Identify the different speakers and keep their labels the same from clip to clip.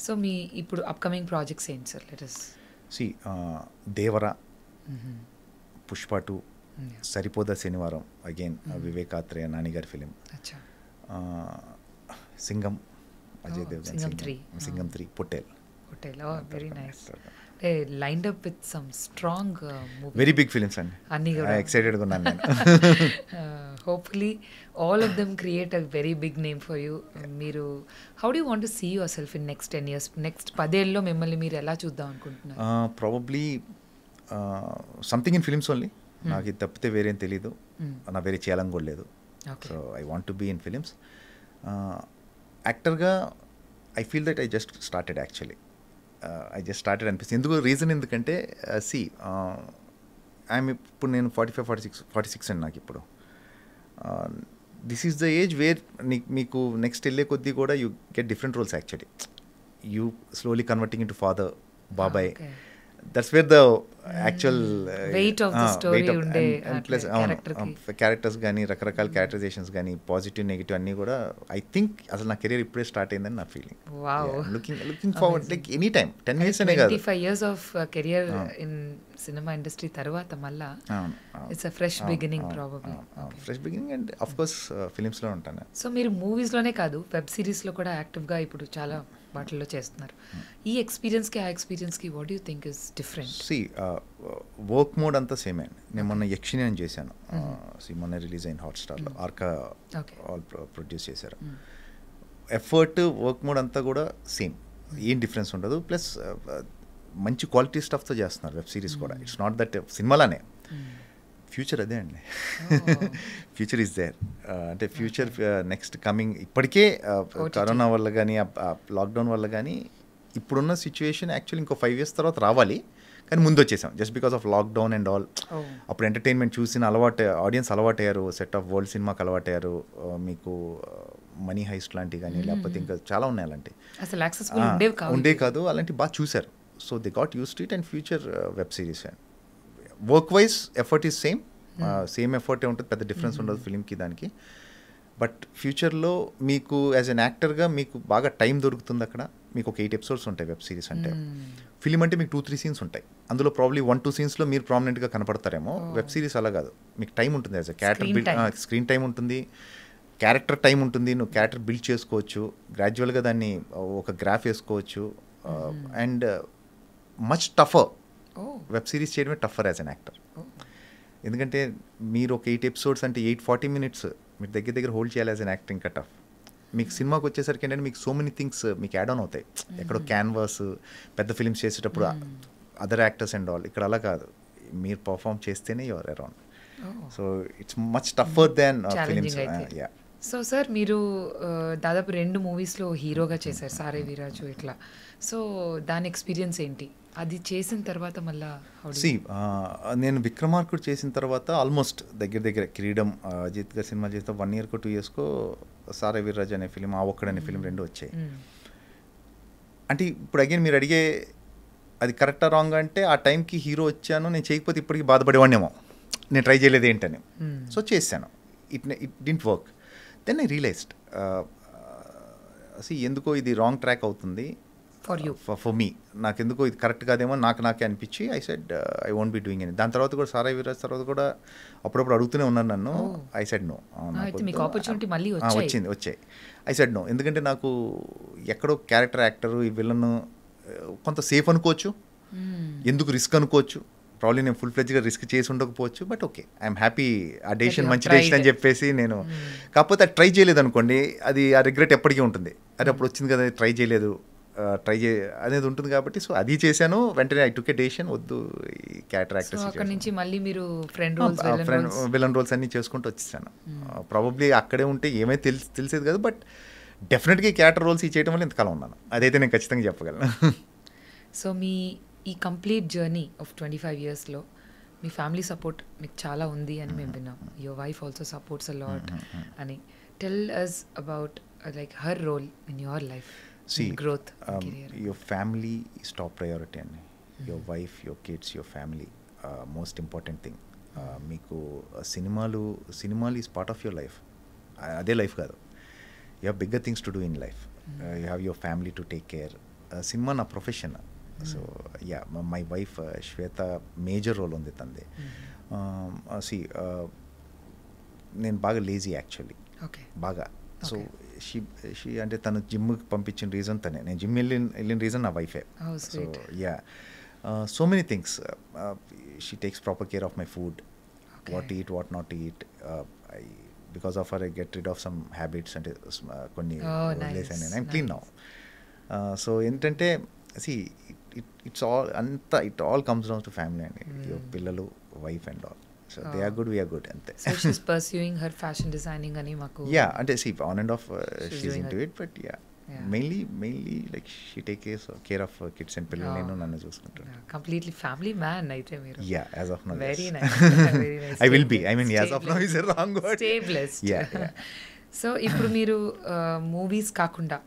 Speaker 1: So మీ ఇప్పుడు upcoming projects ఏంటి sir? Let us
Speaker 2: see Devara, Pushpa 2, Saripodhaa Sanivaaram again Vivek Athreya నానిగారి ఫిలిం,
Speaker 1: అచ్చా
Speaker 2: Singham Ajay Devgn,
Speaker 1: Singham 3,
Speaker 2: Singham 3, Pottel.
Speaker 1: Hotel. Oh very nice. Lined up with some strong movie,
Speaker 2: very big films అండి.
Speaker 1: అన్నీ కూడా
Speaker 2: ఎక్సైటెడ్గా ఉన్నాను నేను.
Speaker 1: Hopefully all of them create a very big name for you. మీరు how do want to see your self in next 10 years? Next 10 ఏళ్ళలో మిమ్మల్ని మీరు ఎలా చూద్దాం అనుకుంటున్నారు?
Speaker 2: Probably something in films only. నాకు ఇది తప్పితే వేరేం తెలీదు, నా వేరే చేయాలని కూడా లేదు. So I want to be in films. యాక్టర్గా I feel that I just started actually. I just started అనిపిస్తుంది. ఎందుకంటే సి ఐఎమ్ ఇప్పుడు నేను 45-46 అండి నాకు ఇప్పుడు. This is the age where మీకు నెక్స్ట్ వెళ్ళే కొద్దీ కూడా you get different roles actually. You slowly converting in to father, బాబాయ్. That's where the actual
Speaker 1: weight of the story ఉండే
Speaker 2: ప్లస్ క్యారెక్టర్స్ కానీ రకరకాల క్యారెక్టరైజేషన్స్ కానీ పాజిటివ్ నెగిటివ్ అన్నీ కూడా ఐ థింక్ అసలు నా కెరీర్ ఇప్పుడే స్టార్ట్ అయిందని నా feeling. Looking forward like any time 10 years అనే కాదు,
Speaker 1: 25 years of career in cinema industry తర్వాత మళ్ళా it's a fresh beginning probably.
Speaker 2: Fresh beginning and of course ఫిలిమ్స్లో ఉంటాను.
Speaker 1: సో మీరు మూవీస్లోనే కాదు వెబ్ సిరీస్లో కూడా యాక్టివ్గా ఇప్పుడు చాలా వాటిల్లో చేస్తున్నారు. ఈ ఎక్స్పీరియన్స్కి ఆ ఎక్స్పీరియన్స్కి what you think is different?
Speaker 2: See work mode అంతా సేమే అండి. నేను మొన్న యక్షిని అని చేశాను, మొన్న రిలీజ్ అయిన హాట్స్టార్లో, ఆర్కా ఆల్ ప్రొడ్యూస్ చేశారు. ఎఫర్ట్ వర్క్ మోడ్ అంతా కూడా సేమ్, ఏం డిఫరెన్స్ ఉండదు. ప్లస్ మంచి క్వాలిటీ స్టఫ్తో చేస్తున్నారు వెబ్ సిరీస్ కూడా. ఇట్స్ నాట్ దట్ సినిమాలానే ఫ్యూచర్ అదే అండి. Future is there. అంటే ఫ్యూచర్ నెక్స్ట్ కమింగ్ ఇప్పటికే కరోనా వల్ల కానీ లాక్డౌన్ వల్ల కానీ ఇప్పుడున్న సిచ్యువేషన్ యాక్చువల్లీ ఇంకో 5 years తర్వాత రావాలి, కానీ ముందు వచ్చేసాం just because of lockdown and all. అప్పుడు ఎంటర్టైన్మెంట్ చూసిన ఆడియన్స్ అలవాటు అయ్యారు, సెట్ ఆఫ్ వరల్డ్ సినిమాకి అలవాటు అయ్యారు. మీకు మనీ హైస్ట్ లాంటివి కానీ లేకపోతే ఇంకా చాలా ఉన్నాయి అలాంటివి,
Speaker 1: అసలు యాక్సెసిబుల్ ఉండే
Speaker 2: కాదు, అలాంటివి బాగా చూశారు. So they got use to it. And future web series and work wise effort is same ఎఫర్టే ఉంటుంది, పెద్ద డిఫరెన్స్ ఉండదు ఫిలింకి దానికి. బట్ ఫ్యూచర్లో మీకు యాజ్ అన్ యాక్టర్గా మీకు బాగా టైం దొరుకుతుంది. అక్కడ మీకు ఒక 8 episodes ఉంటాయి వెబ్ సిరీస్ అంటే. ఫిలిం అంటే మీకు 2-3 scenes ఉంటాయి, అందులో ప్రాబ్లీ 1-2 scenesలో మీరు ప్రామినెంట్గా కనపడతారేమో. వెబ్ సిరీస్ అలా కాదు, మీకు టైం ఉంటుంది. As a character screen time ఉంటుంది, క్యారెక్టర్ టైం ఉంటుంది. నువ్వు క్యారెక్టర్ బిల్డ్ చేసుకోవచ్చు, గ్రాడ్యువల్గా దాన్ని ఒక గ్రాఫ్ వేసుకోవచ్చు. అండ్ మచ్ టఫర్ వెబ్ సిరీస్ చేయడమే టఫర్ యాజ్ అన్ యాక్టర్. ఎందుకంటే మీరు ఒక 8 episodes అంటే 840 minutes మీరు దగ్గర హోల్డ్ చేయాలి యాజ్ అన్ యాక్టర్, ఇంకా టఫ్. మీకు సినిమాకి వచ్చేసరికి ఏంటంటే మీకు సో మెనీ థింగ్స్ మీకు యాడ్ ఆన్ అవుతాయి. ఎక్కడో క్యాన్వాస్ పెద్ద ఫిల్మ్స్ చేసేటప్పుడు అదర్ యాక్టర్స్ అండ్ ఆల్, ఇక్కడ అలా కాదు, మీరు పర్ఫామ్ చేస్తేనే your around. So it's much టఫర్ than films. Yeah.
Speaker 1: So sir మీరు దాదాపు 2 మూవీస్లో హీరోగా చేశారు, సారే వీరాజు ఇట్లా. సో దాని ఎక్స్పీరియన్స్ ఏంటి? అది చేసిన తర్వాత మళ్ళీ
Speaker 2: నేను విక్రమార్కుడు చేసిన తర్వాత ఆల్మోస్ట్ దగ్గర కిరీడం అజిత్ గారి సినిమా చేస్తే 1 year 2 years సారే వీర్రాజు అనే ఫిలిం, ఆ ఒక్కడనే ఫిలిం 2 వచ్చాయి. అంటే ఇప్పుడు అగైన్ మీరు అడిగే అది కరెక్టా రాంగ్ అంటే, ఆ టైంకి హీరో వచ్చాను, నేను చేయకపోతే ఇప్పటికి బాధపడేవాడినేమో, నేను ట్రై చేయలేదు ఏంటని. సో చేశాను, it didn't work. Then I realised ఎందుకో ఇది రాంగ్ ట్రాక్ అవుతుంది ఫర్ మీ, నాకెందుకో ఇది కరెక్ట్ కాదేమో నాకే అనిపించి I said I won't be doing any. దాని తర్వాత కూడా సారా వీరాజ్ తర్వాత కూడా అప్పుడప్పుడు అడుగుతూనే ఉన్నాను నన్ను. I said no. వచ్చాయి. ఐ సెడ్ నో, ఎందుకంటే నాకు ఎక్కడో క్యారెక్టర్ యాక్టరు ఈ విలన్ కొంత సేఫ్ అనుకోవచ్చు, ఎందుకు రిస్క్ అనుకోవచ్చు, ప్రాబ్లీ నేను ఫుల్ ఫ్లెడ్జ్గా రిస్క్ చేసి ఉండకపోవచ్చు. బట్ ఓకే, ఐఎమ్ హ్యాపీ, ఆ డెసిషన్ మంచి డెసిషన్ అని చెప్పేసి నేను. కాకపోతే అది ట్రై చేయలేదు అనుకోండి, అది ఆ రిగ్రెట్ ఎప్పటికీ ఉంటుంది. అది అప్పుడు వచ్చింది కదా, ట్రై చేయలేదు అనేది ఉంటుంది. కాబట్టి సో అది చేశాను, వెంటనే ఐ టుక్ ఎ డెసిషన్, వద్దు ఈ క్యారెక్టర్ యాక్టర్స్
Speaker 1: నుంచి మళ్ళీ మీరు
Speaker 2: విలన్ రోల్స్ అన్నీ చేసుకుంటూ వచ్చేసాను. ప్రాబబ్లీ అక్కడే ఉంటే ఏమైతే తెలిసేది కదా, బట్ డెఫినెట్గా ఈ క్యారెక్టర్ రోల్స్ చేయడం వల్ల ఇంతకాలం ఉన్నాను, అదైతే నేను ఖచ్చితంగా చెప్పగలను.
Speaker 1: సో మీ ఈ కంప్లీట్ జర్నీ ఆఫ్ 25 yearsలో మీ ఫ్యామిలీ సపోర్ట్ మీకు చాలా ఉంది అని మేము విన్నాం. Your wife also supports a lot అని. Tell us about like her role in your life, growth,
Speaker 2: your family is top priority and your wife, your kids, your family, most important thing. మీకు సినిమాలు is part of your life, అదే life కాదు. You have bigger things to do in life. You have your family to take care, cinema నా profession. So yeah, my wife Shweta major role ఉంది తనది. See నేను బాగా lazy actually,
Speaker 1: okay.
Speaker 2: బాగా. So she అంటే తను జిమ్కి పంపించిన రీజన్ తనే, నేను జిమ్ వెళ్ళిన రీజన్ నా వైఫే. So yeah, so many things. She takes proper care of my food, what eat, what not eat. Because of her I get rid of some habits, అంటే కొన్ని వదిలేసాను నేను. I'm clean now. సో ఏంటంటే it's all అంతా, it all comes down to family అండి. పిల్లలు, wife and all. So they are good, we are good, ante.
Speaker 1: So she's pursuing her fashion designing ani maku.
Speaker 2: Yeah, ante see on and off she's into it, but yeah, mainly like she take care of kids and pillallu nenu nannu chuskuntaru.
Speaker 1: Completely family man aithe meeru.
Speaker 2: Yeah, as of now.
Speaker 1: Very nice. Very nice.
Speaker 2: I will be, I mean as of now is a wrong word.
Speaker 1: Stay blessed.
Speaker 2: Yeah.
Speaker 1: So ippudu meeru movies kaakunda,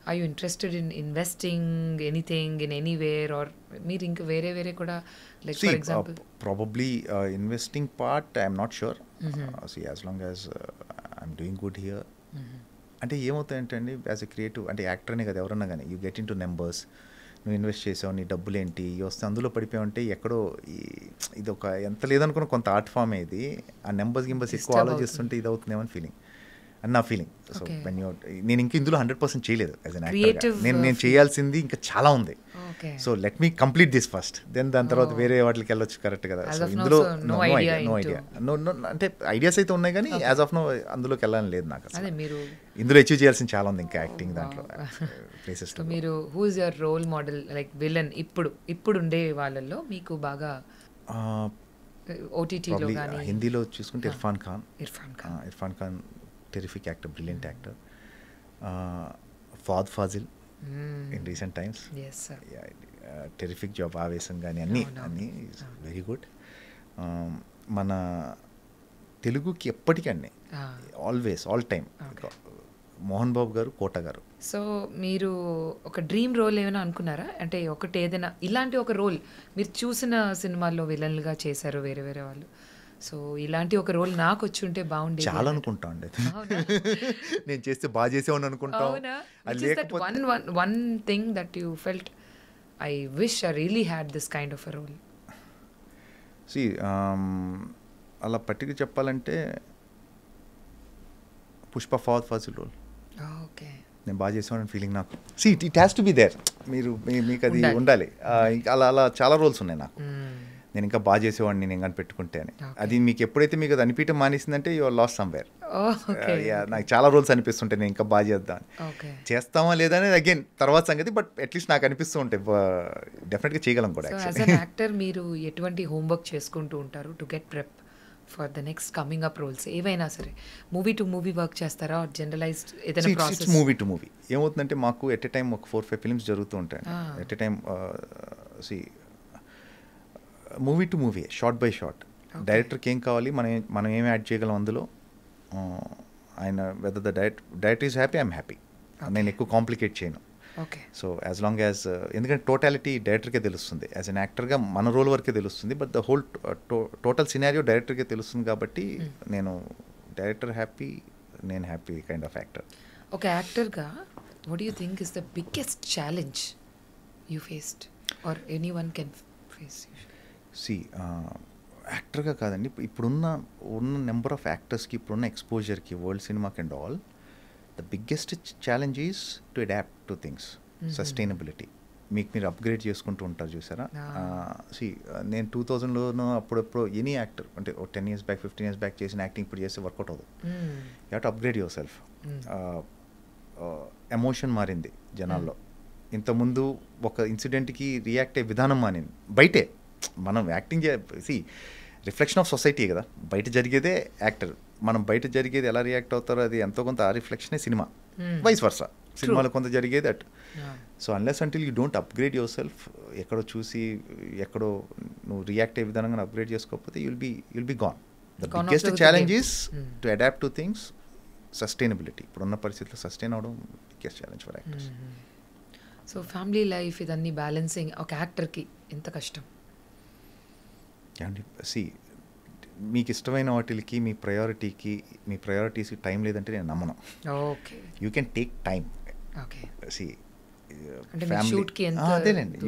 Speaker 1: are you interested in investing anything in anywhere, or meer inka vere kuda, like see, for example
Speaker 2: probably investing part I am not sure. See, as long as I'm doing good here. అంటే ఏమవుతాయంటే అండి, as a creative, అంటే యాక్టర్నే కదా ఎవరన్నా కానీ, you get in to numbers. నువ్వు invest చేసావు, నీ డబ్బులు ఏంటి వస్తే అందులో పడిపోయావంటే ఎక్కడో ఇది ఒక ఎంత లేదనుకున్న కొంత ఆర్ట్ ఫామే ఇది. ఆ నెంబర్స్ గింబర్స్ ఎక్కువ ఆలోచిస్తుంటే ఇది అవుతుందేమని ఫీలింగ్, అని నా ఫీలింగ్. సో నేను ఇంకా ఇందులో 100% చేయలేదు యాజ్ అన్ యాక్టర్. నేను చేయాల్సింది ఇంకా చాలా ఉంది. So let me complete this first, then దాని తర్వాత వేరే వాటికి వెళ్ళొచ్చు. కరెక్ట్ కదా. సో ఇందులో నో ఐడియా, నో అంటే ఐడియాస్ అయితే ఉన్నాయి కానీ యాజ్ ఆఫ్ నో అందులోకి వెళ్ళాలని లేదు నాకు. ఇందులో అచీవ్ చేయాల్సింది చాలా ఉంది ఇంకా యాక్టింగ్ దాంట్లో ప్లేసెస్.
Speaker 1: మీరు who is your role model, like villain ఇప్పుడు ఉండే వాళ్ళల్లో మీకు బాగా ఓటీటీలో కానీ?
Speaker 2: హిందీలో చూసుకుంటే Irfan Khan terrific actor, brilliant actor. Fahd Fazil in recent times.
Speaker 1: Yes sir.
Speaker 2: Yeah, terrific job. Avesam gaani anni is very good. Mana Telugu ki eppatiki anni always all time Mohan Babu గారు, కోట గారు.
Speaker 1: సో మీరు ఒక డ్రీమ్ రోల్ ఏమైనా అనుకున్నారా? అంటే ఒకటి ఏదైనా ఇలాంటి ఒక రోల్ మీరు చూసిన సినిమాల్లో విలన్లుగా చేశారు వేరే వేరే వాళ్ళు, సో ఇలాంటి ఒక రోల్ నాకు వచ్చి ఉంటే బాగుండేది.
Speaker 2: చాలా అనుకుంటా అండి, నేను చేస్తే బాగా చేసేవాడిని అనుకుంటా.
Speaker 1: One thing that you felt, I wish I really had this kind of a role.
Speaker 2: See అలా పట్టిక చెప్పాలంటే పుష్ప ఫాద్ ఫాజిల్ రోల్.
Speaker 1: ఓకే,
Speaker 2: నేను బాగా చేసేవాడిని ఫీలింగ్ నాకు. See it has to be there, మీకు అది ఉండాలి. అలా చాలా రోల్స్ ఉన్నాయి నాకు. నేను ఇంకా బాగా చేసేవాడిని నేను కానీ పెట్టుకుంటే అని. అది మీకు ఎప్పుడైతే మీకు అది అనిపించడం మానేసిందంటే యు ఆర్ లాస్ట్ సమ్వేర్. నాకు చాలా రోల్స్ అనిపిస్తుంటాయి నేను ఇంకా బాగా చేద్దాం, చేస్తామా లేదా అనేది అగైన్ తర్వాత సంగతి. బట్ అట్లీస్ట్ నాకు అనిపిస్తూ ఉంటాయి డెఫినెట్గా చేయగలం కూడా.
Speaker 1: యాజ్ అన్ యాక్టర్ మీరు ఎటువంటి హోంవర్క్ చేసుకుంటూ ఉంటారు to get prep for the next coming up roles ఏవైనా సరే? మూవీ టు మూవీ వర్క్ చేస్తారా, జనరలైజ్డ్ ఏదైనా ప్రాసెస్?
Speaker 2: మూవీ టు మూవీ ఏమవుతుందంటే మాకు ఎట్ ఎ టైం ఒక 4-5 ఫిల్మ్స్ జరుగుతూ ఉంటాయి at a time. See movie to movie, short by short. డైరెక్టర్కి ఏం కావాలి, మనం ఏం యాడ్ చేయగలం అందులో. ఆయన whether the director is happy, I'm happy. నేను ఎక్కువ కాంప్లికేట్ చేయను. సో యాజ్ లాంగ్ యాజ్, ఎందుకంటే టోటాలిటీ డైరెక్టర్కే తెలుస్తుంది. యాజ్ అన్ యాక్టర్గా మన రోల్ వరకే తెలుస్తుంది, but the whole total scenario డైరెక్టర్కే తెలుస్తుంది. కాబట్టి నేను డైరెక్టర్ హ్యాపీ, నేను హ్యాపీ కైండ్ ఆఫ్ యాక్టర్.
Speaker 1: ఒక యాక్టర్గా what you think is the biggest challenge you faced or any one can face?
Speaker 2: See యాక్టర్గా కాదండి, ఇప్పుడున్న నెంబర్ ఆఫ్ యాక్టర్స్కి, ఇప్పుడున్న ఎక్స్పోజర్కి, వరల్డ్ సినిమాకి and all, the biggest challenge is to adapt to things. Sustainability. మీరు అప్గ్రేడ్ చేసుకుంటూ ఉంటారు చూసారా. సి నేను 2000లోనూ అప్పుడప్పుడు ఎనీ యాక్టర్ అంటే 10 years బ్యాక్ 15 years బ్యాక్ చేసిన యాక్టింగ్ ఇప్పుడు చేస్తే వర్కౌట్ అవ్వదు. You have to upgrade your self. Emotion మారింది జనాల్లో. ఇంతకుముందు ఒక ఇన్సిడెంట్కి రియాక్ట్ అయ్యే విధానం మారింది. బయటే మనం యాక్టింగ్ రిఫ్లెక్షన్ ఆఫ్ సొసైటీ కదా, బయట జరిగేదే యాక్టర్. మనం బయట జరిగేది ఎలా రియాక్ట్ అవుతారో అది ఎంతో కొంత ఆ రిఫ్లెక్షనే సినిమా. వైస్ వర్సా, సినిమాలో కొంత జరిగేది at. So unless until you don't upgrade your self, ఎక్కడో చూసి ఎక్కడో నువ్వు రియాక్ట్ అయ్యే విధానంగా అప్గ్రేడ్ చేసుకోకపోతే you'll be gone. The biggest challenge is to adapt to things. Sustainability ఇప్పుడున్న పరిస్థితుల్లో సస్టైన్ అవడం biggest challenge for actors.
Speaker 1: So family life ఇదన్నీ బ్యాలెన్సింగ్ ఒక యాక్టర్కి ఎంత కష్టం?
Speaker 2: అండి సి మీకు ఇష్టమైన వాటికి మీ ప్రయారిటీస్కి టైం లేదంటే నేను నమ్మను.
Speaker 1: Okay,
Speaker 2: you can take time.
Speaker 1: Okay,
Speaker 2: see
Speaker 1: అంటే మీ షూట్కి ఎంత
Speaker 2: అదేనండి,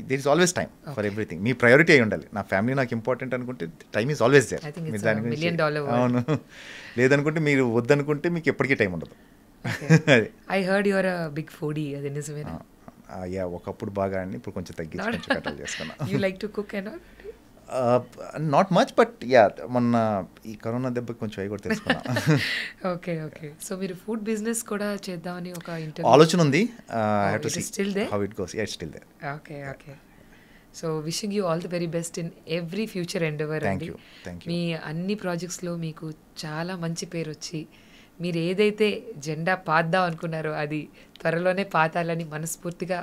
Speaker 2: there is always time for everything. మీ ప్రయారిటీ అయి ఉండాలి. నా ఫ్యామిలీ నాకు ఇంపార్టెంట్ అనుకుంటే టైమ్ ఈజ్ ఆల్వేస్ దేర్. మీరు దాని గురించి అవును, లేదనుకుంటే మీరు వద్దనుకుంటే మీకు ఎప్పటికీ టైం ఉండదు.
Speaker 1: I heard your big foodie, అది నిజమేనా?
Speaker 2: యా, ఒకప్పుడు బాగా అండి, ఇప్పుడు కొంచెం తగ్గించి కంట్రోల్ చేస్తున్నా.
Speaker 1: You like to cook and all?
Speaker 2: Not much, but yeah, మొన్న ఈ కరోనా దెబ్బకి కొంచెం అవి కూడా తెలుసుకున్నా.
Speaker 1: Okay okay. సో మీరు ఫుడ్ బిజినెస్ కూడా చేద్దామని ఒక ఇంటర్వ్యూ
Speaker 2: ఆలోచన ఉంది.
Speaker 1: Still they?
Speaker 2: How it goes. Yeah, it's still they.
Speaker 1: Okay okay. So wishing you all the very best in every future endeavour అండి. మీ అన్ని ప్రాజెక్ట్స్లో మీకు చాలా మంచి పేరు వచ్చి మీరు ఏదైతే జెండా పాద్దాం అనుకున్నారో అది త్వరలోనే పాతాలని మనస్ఫూర్తిగా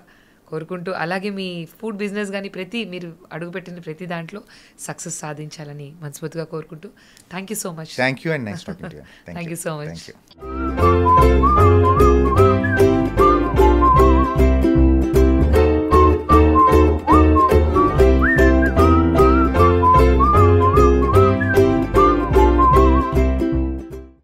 Speaker 1: కోరుకుంటూ, అలాగే మీ ఫుడ్ బిజినెస్ కానీ మీరు అడుగుపెట్టిన ప్రతి దాంట్లో సక్సెస్ సాధించాలని మనస్ఫూర్తిగా కోరుకుంటూ thank you so much.
Speaker 2: Thank you and nice talking to you.
Speaker 1: Thank you so much.
Speaker 2: Thank you.